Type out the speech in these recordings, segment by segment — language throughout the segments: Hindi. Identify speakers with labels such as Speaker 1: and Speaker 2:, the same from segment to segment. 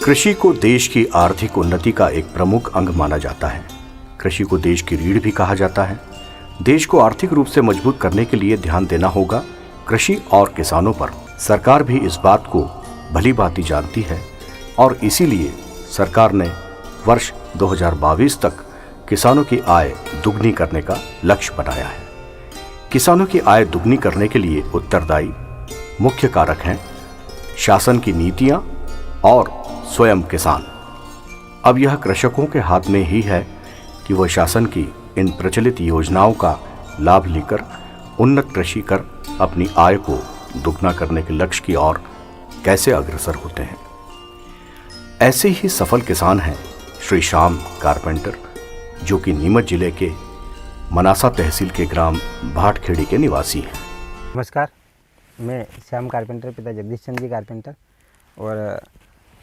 Speaker 1: कृषि को देश की आर्थिक उन्नति का एक प्रमुख अंग माना जाता है। कृषि को देश की रीढ़ भी कहा जाता है। देश को आर्थिक रूप से मजबूत करने के लिए ध्यान देना होगा कृषि और किसानों पर। सरकार भी इस बात को भली भांति जानती है और इसीलिए सरकार ने वर्ष 2022 तक किसानों की आय दुगनी करने का लक्ष्य बनाया है। किसानों की आय दुगनी करने के लिए उत्तरदायी मुख्य कारक हैं शासन की नीतियां और स्वयं किसान। अब यह कृषकों के हाथ में ही है कि वह शासन की इन प्रचलित योजनाओं का लाभ लेकर उन्नत कृषि कर अपनी आय को दुगना करने के लक्ष्य की ओर कैसे अग्रसर होते हैं। ऐसे ही सफल किसान हैं श्री श्याम कारपेंटर, जो कि नीमच जिले के मनासा तहसील के ग्राम भाटखेड़ी के निवासी हैं।
Speaker 2: नमस्कार, मैं श्याम कारपेंटर, पिता जगदीश चंद्र जी कारपेंटर। और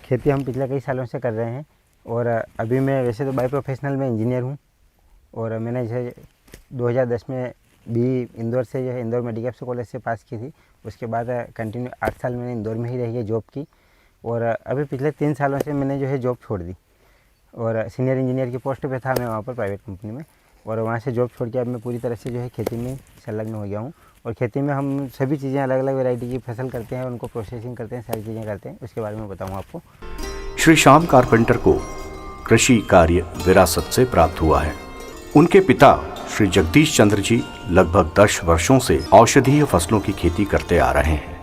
Speaker 2: खेती हम पिछले कई सालों से कर रहे हैं। और अभी मैं वैसे तो बाय प्रोफेशनल में इंजीनियर हूँ। और मैंने जो 2010 में बी इंदौर से जो है इंदौर मेडिकल कॉलेज से पास की थी। उसके बाद कंटिन्यू 8 साल मैंने इंदौर में ही रही है जॉब की। और अभी पिछले 3 सालों से मैंने जो है जॉब छोड़ दी और सीनियर इंजीनियर की पोस्ट पे था मैं वहाँ पर प्राइवेट कंपनी में। और वहाँ से जॉब छोड़ के अब मैं पूरी तरह से जो है खेती में संलग्न हो गया हूँ। और खेती में हम सभी चीज़ें अलग अलग वैरायटी की फसल करते हैं, उनको प्रोसेसिंग करते हैं, सारी चीज़ें करते हैं। उसके बारे में बताऊँ आपको।
Speaker 1: श्री श्याम कारपेंटर को कृषि कार्य विरासत से प्राप्त हुआ है। उनके पिता श्री जगदीश चंद्र जी लगभग 10 वर्षों से औषधीय फसलों की खेती करते आ रहे हैं।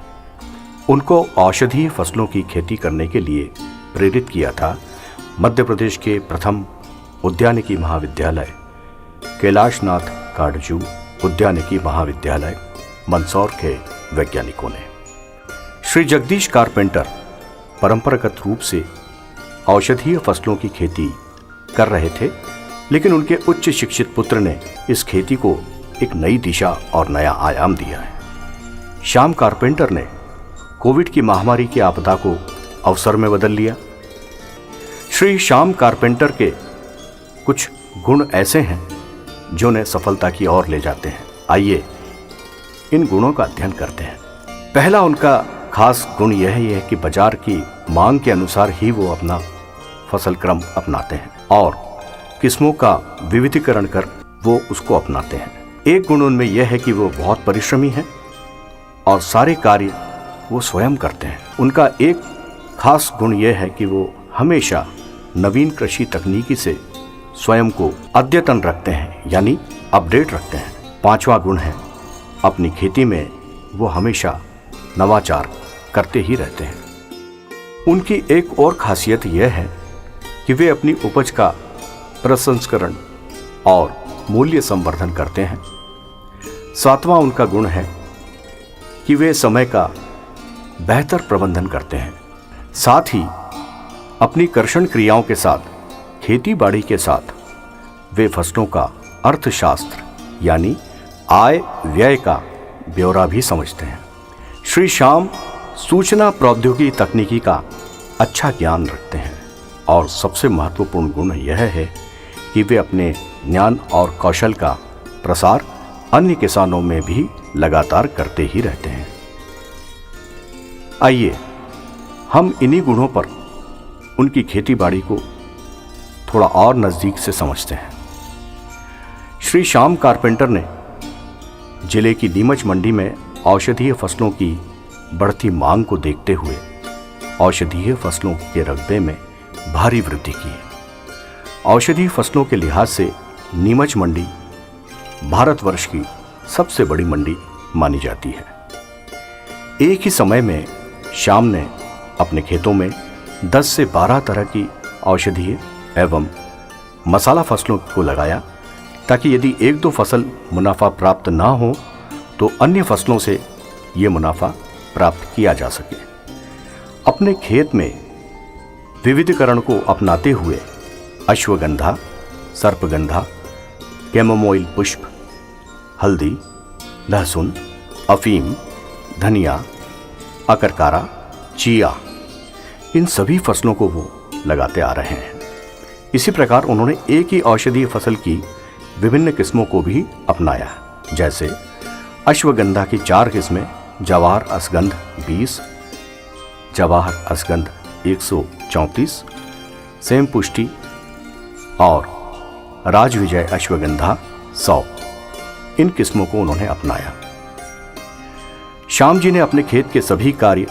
Speaker 1: उनको औषधीय फसलों की खेती करने के लिए प्रेरित किया था मध्य प्रदेश के प्रथम उद्यानिकी महाविद्यालय कैलाशनाथ काटजू उद्यानिकी महाविद्यालय मंदसौर के वैज्ञानिकों ने। श्री जगदीश कारपेंटर परंपरागत रूप से औषधीय फसलों की खेती कर रहे थे, लेकिन उनके उच्च शिक्षित पुत्र ने इस खेती को एक नई दिशा और नया आयाम दिया है। श्याम कारपेंटर ने कोविड की महामारी की आपदा को अवसर में बदल लिया। श्री श्याम कारपेंटर के कुछ गुण ऐसे हैं जो उन्हें सफलता की ओर ले जाते हैं। आइए इन गुणों का अध्ययन करते हैं। पहला उनका खास गुण यह है कि बाजार की मांग के अनुसार ही वो अपना फसल क्रम अपनाते हैं और किस्मों का विविधीकरण कर वो उसको अपनाते हैं। एक गुण उनमें यह है कि वो बहुत परिश्रमी हैं और सारे कार्य वो स्वयं करते हैं। उनका एक खास गुण यह है कि वो हमेशा नवीन कृषि तकनीकी से स्वयं को अद्यतन रखते हैं, यानी अपडेट रखते हैं। 5वां गुण है अपनी खेती में वो हमेशा नवाचार करते ही रहते हैं। उनकी एक और खासियत यह है कि वे अपनी उपज का प्रसंस्करण और मूल्य संवर्धन करते हैं। 7वां उनका गुण है कि वे समय का बेहतर प्रबंधन करते हैं। साथ ही अपनी कर्षण क्रियाओं के साथ खेती बाड़ी के साथ वे फसलों का अर्थशास्त्र यानी आय व्यय का ब्यौरा भी समझते हैं। श्री श्याम सूचना प्रौद्योगिकी तकनीकी का अच्छा ज्ञान रखते हैं और सबसे महत्वपूर्ण गुण यह है कि वे अपने ज्ञान और कौशल का प्रसार अन्य किसानों में भी लगातार करते ही रहते हैं। आइए हम इन्हीं गुणों पर उनकी खेती बाड़ी को थोड़ा और नजदीक से समझते हैं। श्री श्याम कारपेंटर ने जिले की नीमच मंडी में औषधीय फसलों की बढ़ती मांग को देखते हुए औषधीय फसलों के रकबे में भारी वृद्धि की है। औषधीय फसलों के लिहाज से नीमच मंडी भारतवर्ष की सबसे बड़ी मंडी मानी जाती है। एक ही समय में श्याम ने अपने खेतों में 10 से 12 तरह की औषधीय एवं मसाला फसलों को लगाया, ताकि यदि 1-2 फसल मुनाफा प्राप्त ना हो तो अन्य फसलों से ये मुनाफा प्राप्त किया जा सके। अपने खेत में विविधीकरण को अपनाते हुए अश्वगंधा, सर्पगंधा, कैमोमाइल पुष्प, हल्दी, लहसुन, अफीम, धनिया, अकरकारा, चिया, इन सभी फसलों को वो लगाते आ रहे हैं। इसी प्रकार उन्होंने एक ही औषधीय फसल की विभिन्न किस्मों को भी अपनाया, जैसे अश्वगंधा की 4 किस्में जवाहर असगंध 20, जवाहर असगंध 134, सेम पुष्टि और राजविजय अश्वगंधा 100, इन किस्मों को उन्होंने अपनाया। श्याम जी ने अपने खेत के सभी कार्य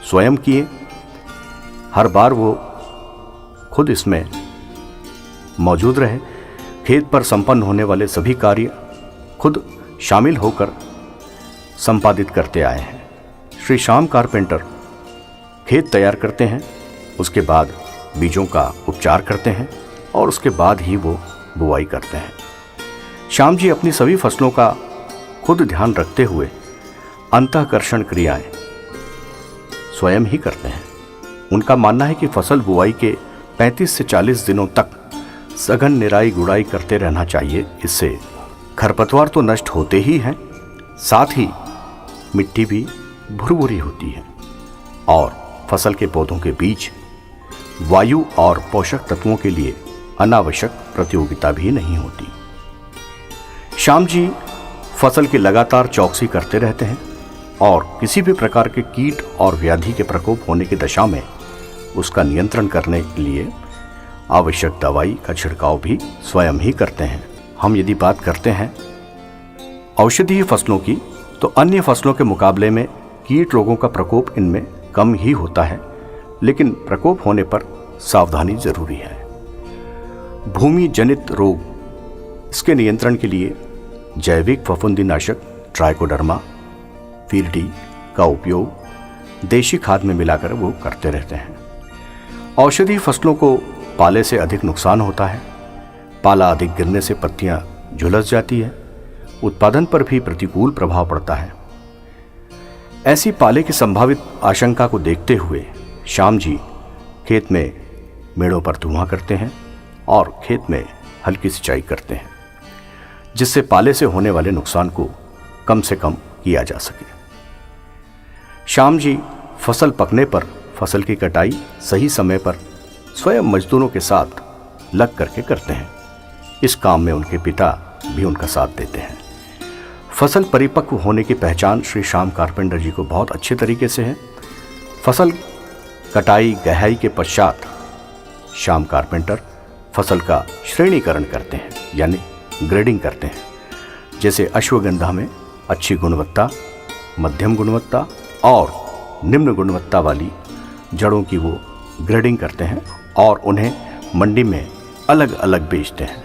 Speaker 1: स्वयं किए। हर बार वो खुद इसमें मौजूद रहे। खेत पर संपन्न होने वाले सभी कार्य खुद शामिल होकर संपादित करते आए हैं। श्री श्याम कारपेंटर खेत तैयार करते हैं, उसके बाद बीजों का उपचार करते हैं और उसके बाद ही वो बुआई करते हैं। श्याम जी अपनी सभी फसलों का खुद ध्यान रखते हुए अंतःकर्षण क्रियाएं स्वयं ही करते हैं। उनका मानना है कि फसल बुआई के 35 से 40 दिनों तक सघन निराई गुड़ाई करते रहना चाहिए। इससे खरपतवार तो नष्ट होते ही हैं, साथ ही मिट्टी भी भुरभुरी होती है और फसल के पौधों के बीच वायु और पोषक तत्वों के लिए अनावश्यक प्रतियोगिता भी नहीं होती। श्याम जी फसल की लगातार चौकसी करते रहते हैं और किसी भी प्रकार के कीट और व्याधि के प्रकोप होने की दशा में उसका नियंत्रण करने के लिए आवश्यक दवाई का छिड़काव भी स्वयं ही करते हैं। हम यदि बात करते हैं औषधीय फसलों की, तो अन्य फसलों के मुकाबले में कीट रोगों का प्रकोप इनमें कम ही होता है, लेकिन प्रकोप होने पर सावधानी जरूरी है। भूमि जनित रोग, इसके नियंत्रण के लिए जैविक फफूंदीनाशक ट्राइकोडर्मा वीरडी का उपयोग देशी खाद में मिलाकर वो करते रहते हैं। औषधीय फसलों को पाले से अधिक नुकसान होता है। पाला अधिक गिरने से पत्तियां झुलस जाती है, उत्पादन पर भी प्रतिकूल प्रभाव पड़ता है। ऐसी पाले की संभावित आशंका को देखते हुए श्याम जी खेत में मेड़ों पर धुआं करते हैं और खेत में हल्की सिंचाई करते हैं, जिससे पाले से होने वाले नुकसान को कम से कम किया जा सके। श्याम जी फसल पकने पर फसल की कटाई सही समय पर स्वयं मजदूरों के साथ लग करके करते हैं। इस काम में उनके पिता भी उनका साथ देते हैं। फसल परिपक्व होने की पहचान श्री श्याम कारपेंटर जी को बहुत अच्छे तरीके से है। फसल कटाई गहराई के पश्चात श्याम कारपेंटर फसल का श्रेणीकरण करते हैं, यानी ग्रेडिंग करते हैं। जैसे अश्वगंधा में अच्छी गुणवत्ता, मध्यम गुणवत्ता और निम्न गुणवत्ता वाली जड़ों की वो ग्रेडिंग करते हैं और उन्हें मंडी में अलग अलग बेचते हैं,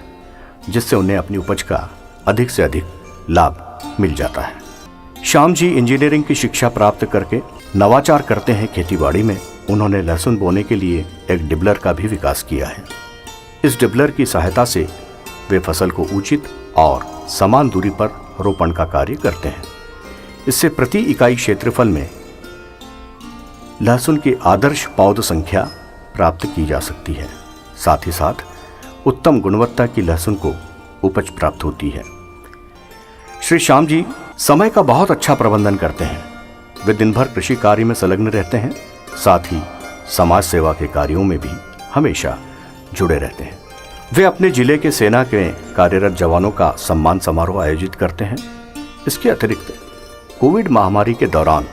Speaker 1: जिससे उन्हें अपनी उपज का अधिक से अधिक लाभ मिल जाता है। श्याम जी इंजीनियरिंग की शिक्षा प्राप्त करके नवाचार करते हैं खेतीबाड़ी में। उन्होंने लहसुन बोने के लिए एक डिबलर का भी विकास किया है। इस डिबलर की सहायता से वे फसल को उचित और समान दूरी पर रोपण का कार्य करते हैं। इससे प्रति इकाई क्षेत्रफल में लहसुन की आदर्श पौध संख्या प्राप्त की जा सकती है। साथ ही साथ उत्तम गुणवत्ता की लहसुन को उपज प्राप्त होती है। श्री श्याम जी समय का बहुत अच्छा प्रबंधन करते हैं। वे दिन भर कृषि कार्य में संलग्न रहते हैं, साथ ही समाज सेवा के कार्यों में भी हमेशा जुड़े रहते हैं। वे अपने जिले के सेना के कार्यरत जवानों का सम्मान समारोह आयोजित करते हैं। इसके अतिरिक्त कोविड महामारी के दौरान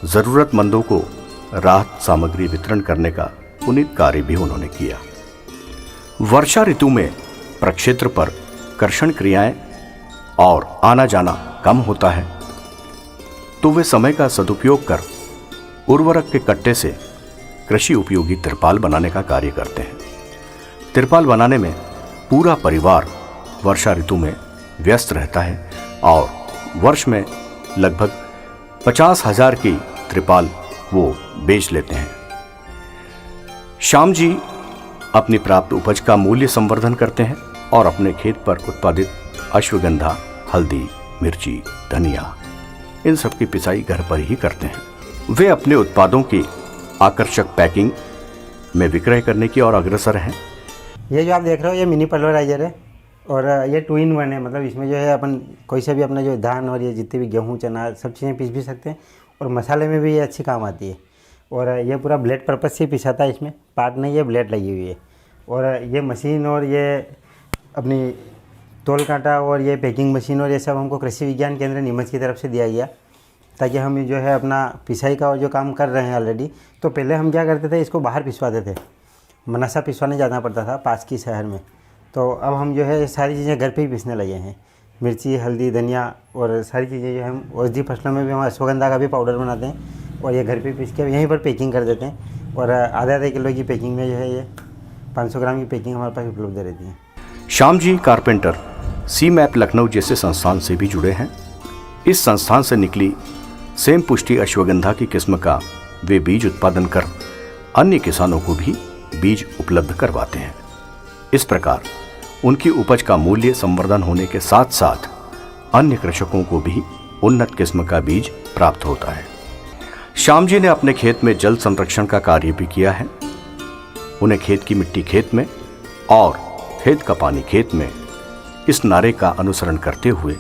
Speaker 1: जरूरतमंदों को राहत सामग्री वितरण करने का पुनीत कार्य भी उन्होंने किया। वर्षा ऋतु में प्रक्षेत्र पर कर्षण क्रियाएं और आना जाना कम होता है, तो वे समय का सदुपयोग कर उर्वरक के कट्टे से कृषि उपयोगी तिरपाल बनाने का कार्य करते हैं। तिरपाल बनाने में पूरा परिवार वर्षा ऋतु में व्यस्त रहता है और वर्ष में लगभग 50,000 की तिरपाल वो बेच लेते हैं। श्याम जी अपनी प्राप्त उपज का मूल्य संवर्धन करते हैं और अपने खेत पर उत्पादित अश्वगंधा, हल्दी, मिर्ची, धनिया, इन सब की पिसाई घर पर ही करते हैं। वे अपने उत्पादों की आकर्षक पैकिंग में विक्रय करने की ओर अग्रसर हैं।
Speaker 2: ये जो आप देख रहे हो ये मिनी पल्वराइजर है और ये 2 in 1 है। मतलब इसमें जो है अपन कोई से भी अपना जो धान और ये जितने भी गेहूँ, चना, सब चीज़ें पीस भी सकते हैं और मसाले में भी ये अच्छी काम आती है। और ये पूरा ब्लेड पर्पज से पिसाता है, इसमें पार्ट नहीं है, ब्लेड लगी हुई है। और ये मशीन और ये अपनी तोल कांटा और ये पैकिंग मशीन और ये सब हमको कृषि विज्ञान केंद्र नीमच की तरफ से दिया गया। ताकि हम जो है अपना पिसाई का जो काम कर रहे हैं ऑलरेडी, तो पहले हम क्या करते थे, इसको बाहर पिसवाते थे, मनसा पिसवाने जाना पड़ता था पास की शहर में। तो अब हम जो है सारी चीज़ें घर पे ही पीसने लगे हैं, मिर्ची, हल्दी, धनिया और सारी चीज़ें जो हम औषधि फसलों में भी हम अश्वगंधा का भी पाउडर बनाते हैं और ये घर पे पीस के यहीं पर पैकिंग कर देते हैं। और आधा किलो की पैकिंग में जो है ये 500 ग्राम की पैकिंग हमारे पास उपलब्ध रहती है।
Speaker 1: श्याम जी कारपेंटर सी मैप लखनऊ जैसे संस्थान से भी जुड़े हैं। इस संस्थान से निकली सेम पुष्टि अश्वगंधा की किस्म का वे बीज उत्पादन कर अन्य किसानों को भी बीज उपलब्ध करवाते हैं। इस प्रकार उनकी उपज का मूल्य संवर्धन होने के साथ साथ अन्य कृषकों को भी उन्नत किस्म का बीज प्राप्त होता है। श्याम जी ने अपने खेत में जल संरक्षण का कार्य भी किया है। उन्हें खेत की मिट्टी खेत में और खेत का पानी खेत में, इस नारे का अनुसरण करते हुए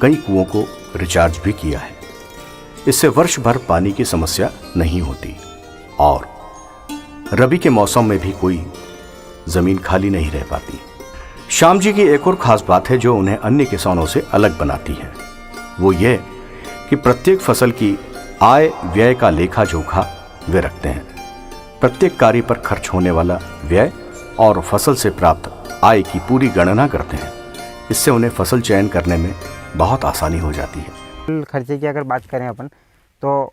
Speaker 1: कई कुओं को रिचार्ज भी किया है। इससे वर्ष भर पानी की समस्या नहीं होती और रबी के मौसम में भी कोई जमीन खाली नहीं रह पाती। श्याम जी की एक और खास बात है जो उन्हें अन्य किसानों से अलग बनाती है, वो ये कि प्रत्येक फसल की आय व्यय का लेखा जोखा वे रखते हैं। प्रत्येक कार्य पर खर्च होने वाला व्यय और फसल से प्राप्त आय की पूरी गणना करते हैं। इससे उन्हें फसल चयन करने में बहुत आसानी हो जाती है।
Speaker 2: कुल खर्चे की अगर बात करें अपन तो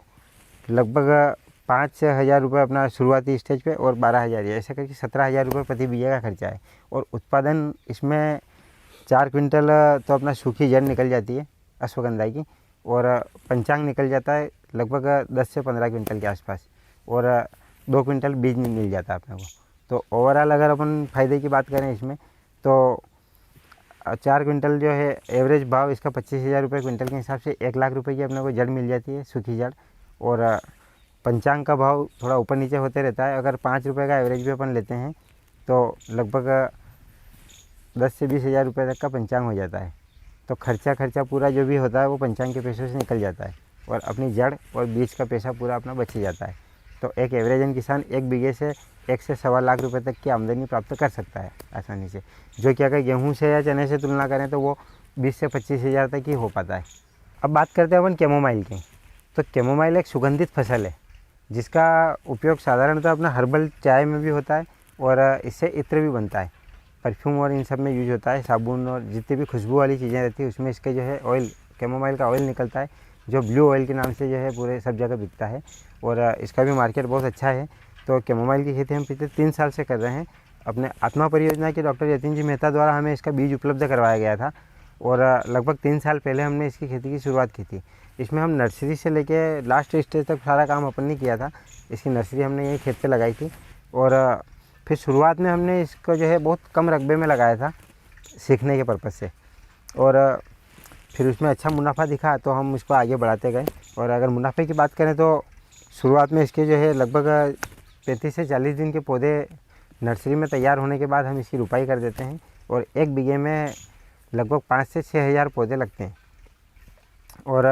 Speaker 2: लगभग 5,000 रुपये अपना शुरुआती स्टेज पे और 12,000, ऐसे करके 17,000 रुपये प्रति बीघे का खर्चा है। और उत्पादन इसमें 4 क्विंटल तो अपना सूखी जड़ निकल जाती है अश्वगंधा की, और पंचांग निकल जाता है लगभग 10 से 15 क्विंटल के आसपास, और 2 क्विंटल बीज मिल जाता है अपने को। तो ओवरऑल अगर अपन फ़ायदे की बात करें इसमें तो 4 क्विंटल जो है एवरेज भाव इसका 25,000 रुपये क्विंटल के हिसाब से 1 लाख रुपए की अपने को जड़ मिल जाती है, सूखी जड़। और पंचांग का भाव थोड़ा ऊपर नीचे होते रहता है। अगर 5 रुपये का एवरेज भी अपन लेते हैं तो लगभग 10 से 20,000 रुपये तक का पंचांग हो जाता है। तो खर्चा पूरा जो भी होता है वो पंचांग के पैसों से निकल जाता है और अपनी जड़ और बीज का पैसा पूरा अपना बच जाता है। तो एक एवरेजन किसान 1 बीघे से 1 से 1.25 लाख रुपए तक की आमदनी प्राप्त कर सकता है आसानी से, जो कि अगर गेहूं से या चने से तुलना करें तो वो 20 से 25,000 तक ही हो पाता है। अब बात करते हैं अपन कैमोमाइल की। तो कैमोमाइल एक सुगंधित फसल है जिसका उपयोग साधारणतः अपना हर्बल चाय में भी होता है और इससे इत्र भी बनता है, परफ्यूम और इन सब में यूज होता है। साबुन और जितनी भी खुशबू वाली चीज़ें रहती है उसमें इसके जो है ऑयल, कैमोमाइल का ऑयल निकलता है जो ब्लू ऑयल के नाम से जो है पूरे सब जगह बिकता है और इसका भी मार्केट बहुत अच्छा है। तो कैमोमाइल की खेती हम पिछले 3 साल से कर रहे हैं। अपने आत्मा परियोजना के डॉक्टर यतीन जी मेहता द्वारा हमें इसका बीज उपलब्ध करवाया गया था और लगभग 3 साल पहले हमने इसकी खेती की शुरुआत की थी। इसमें हम नर्सरी से लेके लास्ट स्टेज तक सारा काम अपन ने किया था। इसकी नर्सरी हमने यही खेत पे लगाई थी और फिर शुरुआत में हमने इसको जो है बहुत कम रकबे में लगाया था सीखने के पर्पज़ से, और फिर उसमें अच्छा मुनाफा दिखा तो हम इसको आगे बढ़ाते गए। और अगर मुनाफे की बात करें तो शुरुआत में इसके जो है लगभग 35 से 40 दिन के पौधे नर्सरी में तैयार होने के बाद हम इसकी रुपाई कर देते हैं और 1 बीघे में लगभग 5 से 6,000 पौधे लगते हैं और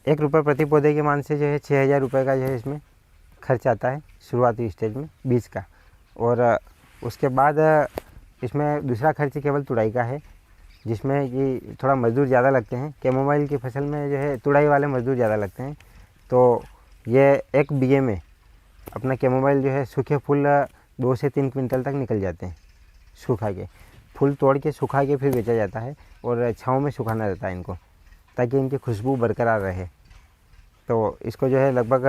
Speaker 2: 1 रुपये प्रति पौधे के मान से जो है 6,000 रुपये का जो है इसमें खर्च आता है शुरुआती स्टेज में बीज का। और उसके बाद इसमें दूसरा खर्च केवल तुड़ाई का है जिसमें कि थोड़ा मज़दूर ज़्यादा लगते हैं। कैमोमाइल की फसल में जो है तुड़ाई वाले मज़दूर ज़्यादा लगते हैं। तो ये 1 बीघे में अपना कैमोमाइल जो है सूखे फूल 2 से 3 क्विंटल तक निकल जाते हैं। सूखा के फूल तोड़ के सुखा के फिर बेचा जाता है और छाँव में सुखाना रहता है इनको ताकि इनकी खुशबू बरकरार रहे। तो इसको जो है लगभग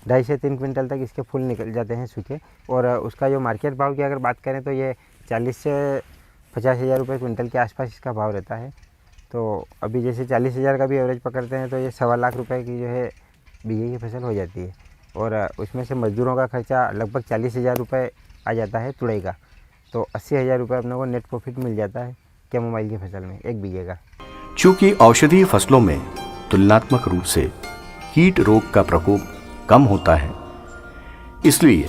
Speaker 2: 2.5 से 3 क्विंटल तक इसके फूल निकल जाते हैं सूखे और उसका जो मार्केट भाव की अगर बात करें तो ये 40 से 50,000 रुपये क्विंटल के आसपास इसका भाव रहता है। तो अभी जैसे 40,000 का भी एवरेज पकड़ते हैं तो ये 1.25 लाख रुपये की जो है बीघे की फसल हो जाती है और उसमें से मज़दूरों का खर्चा लगभग 40,000 रुपये आ जाता है तुड़ाई का। तो 80,000 रुपये अपने को नेट प्रॉफिट मिल जाता है कैमोमाइल की फसल में 1 बीघे का।
Speaker 1: चूँकि औषधीय फसलों में तुलनात्मक रूप से कीट रोग का प्रकोप कम होता है इसलिए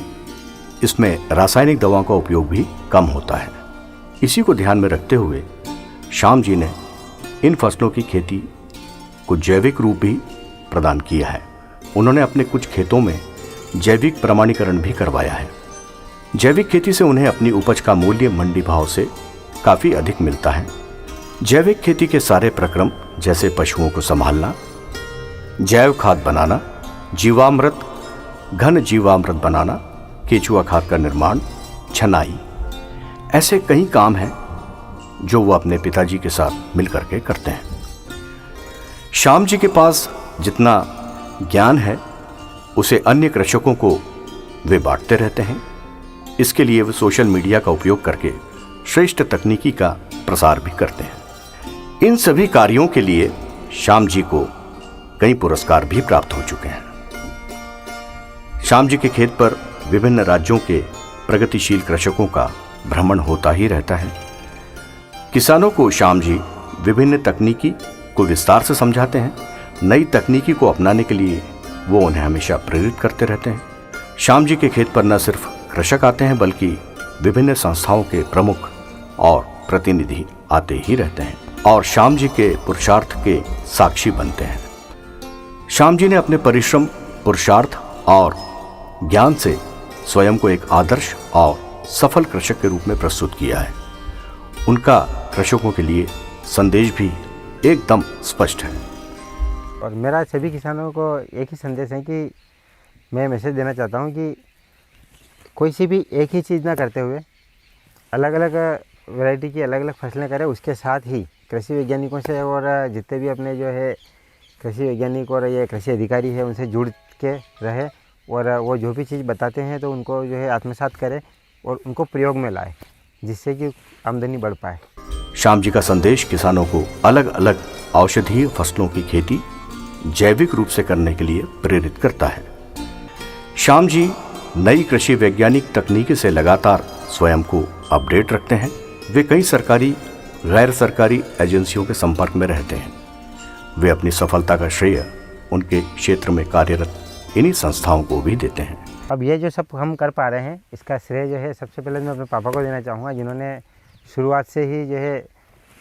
Speaker 1: इसमें रासायनिक दवाओं का उपयोग भी कम होता है। इसी को ध्यान में रखते हुए श्याम जी ने इन फसलों की खेती को जैविक रूप भी प्रदान किया है। उन्होंने अपने कुछ खेतों में जैविक प्रमाणीकरण भी करवाया है। जैविक खेती से उन्हें अपनी उपज का मूल्य मंडी भाव से काफ़ी अधिक मिलता है। जैविक खेती के सारे प्रक्रम जैसे पशुओं को संभालना, जैव खाद बनाना, जीवामृत, घन जीवामृत बनाना, केचुआ खाद का निर्माण, छनाई, ऐसे कई काम हैं जो वो अपने पिताजी के साथ मिलकर के करते हैं। श्याम जी के पास जितना ज्ञान है उसे अन्य कृषकों को वे बांटते रहते हैं। इसके लिए वे सोशल मीडिया का उपयोग करके श्रेष्ठ तकनीकी का प्रसार भी करते हैं। इन सभी कार्यों के लिए श्याम जी को कई पुरस्कार भी प्राप्त हो चुके हैं। श्याम जी के खेत पर विभिन्न राज्यों के प्रगतिशील कृषकों का भ्रमण होता ही रहता है। किसानों को श्याम जी विभिन्न तकनीकी को विस्तार से समझाते हैं। नई तकनीकी को अपनाने के लिए वो उन्हें हमेशा प्रेरित करते रहते हैं। श्याम जी के खेत पर न सिर्फ कृषक आते हैं बल्कि विभिन्न संस्थाओं के प्रमुख और प्रतिनिधि आते ही रहते हैं और श्याम जी के पुरुषार्थ के साक्षी बनते हैं। श्याम जी ने अपने परिश्रम, पुरुषार्थ और ज्ञान से स्वयं को एक आदर्श और सफल कृषक के रूप में प्रस्तुत किया है। उनका कृषकों के लिए संदेश भी एकदम स्पष्ट है।
Speaker 2: और मेरा सभी किसानों को एक ही संदेश है कि मैं मैसेज देना चाहता हूँ कि कोई सी भी एक ही चीज़ ना करते हुए अलग अलग वैरायटी की अलग अलग फसलें करें। उसके साथ ही कृषि वैज्ञानिकों से और जितने भी अपने जो है कृषि वैज्ञानिक और ये कृषि अधिकारी है उनसे जुड़ के रहे और वो जो भी चीज़ बताते हैं तो उनको जो है आत्मसात करें और उनको प्रयोग में लाए, जिससे कि आमदनी बढ़ पाए।
Speaker 1: श्याम जी का संदेश किसानों को अलग अलग औषधीय फसलों की खेती जैविक रूप से करने के लिए प्रेरित करता है। श्याम जी नई कृषि वैज्ञानिक तकनीकी से लगातार स्वयं को अपडेट रखते हैं। वे कई सरकारी, गैर सरकारी एजेंसियों के संपर्क में रहते हैं। वे अपनी सफलता का श्रेय उनके क्षेत्र में कार्यरत इन्हीं संस्थाओं को भी देते हैं।
Speaker 2: अब ये जो सब हम कर पा रहे हैं इसका श्रेय जो है सबसे पहले मैं अपने पापा को देना चाहूँगा, जिन्होंने शुरुआत से ही जो है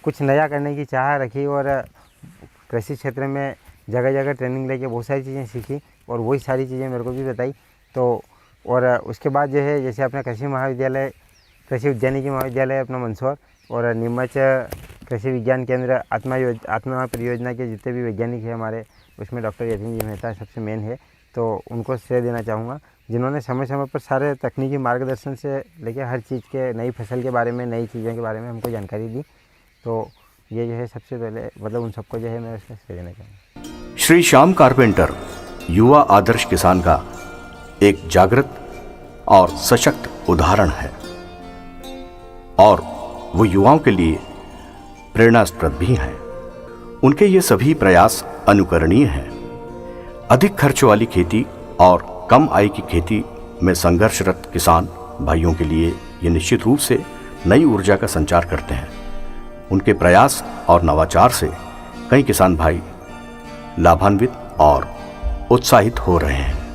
Speaker 2: कुछ नया करने की चाह रखी और कृषि क्षेत्र में जगह जगह ट्रेनिंग लेके बहुत सारी चीज़ें सीखी और वही सारी चीज़ें मेरे को भी बताई। तो और उसके बाद जो है जैसे अपना कृषि महाविद्यालय, कृषि उद्यानिकी महाविद्यालय अपना मंदसौर और नीमच कृषि विज्ञान केंद्र आत्मा परियोजना के जितने भी वैज्ञानिक हैं हमारे, उसमें डॉक्टर यतीन जी मेहता सबसे मेन है। तो उनको श्रेय देना चाहूँगा, जिन्होंने समय समय पर सारे तकनीकी मार्गदर्शन से लेकर हर चीज़ के, नई फसल के बारे में, नई चीज़ों के बारे में हमको जानकारी दी। तो ये जो है सबसे पहले मतलब उन सबको जो है मैं उसका श्रेय देना चाहूँगा।
Speaker 1: श्री श्याम कारपेंटर युवा आदर्श किसान का एक जागृत और सशक्त उदाहरण है और वो युवाओं के लिए प्रेरणास्पद भी हैं। उनके ये सभी प्रयास अनुकरणीय हैं। अधिक खर्च वाली खेती और कम आय की खेती में संघर्षरत किसान भाइयों के लिए ये निश्चित रूप से नई ऊर्जा का संचार करते हैं। उनके प्रयास और नवाचार से कई किसान भाई लाभान्वित और उत्साहित हो रहे हैं।